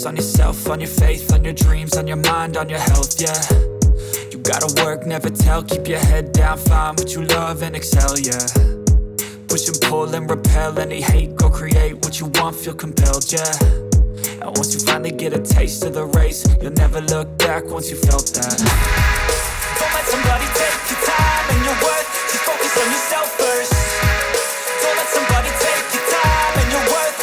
on yourself, on your faith, on your dreams, on your mind, on your health, yeah. You gotta work, never tell, keep your head down, find what you love and excel, yeah. Push and pull and repel any hate, go create what you want, feel compelled, yeah. And once you finally get a taste of the race, you'll never look back once you felt that. Don't let somebody take your time and your worth, just focus on yourself first. Don't let somebody take your time and your worth,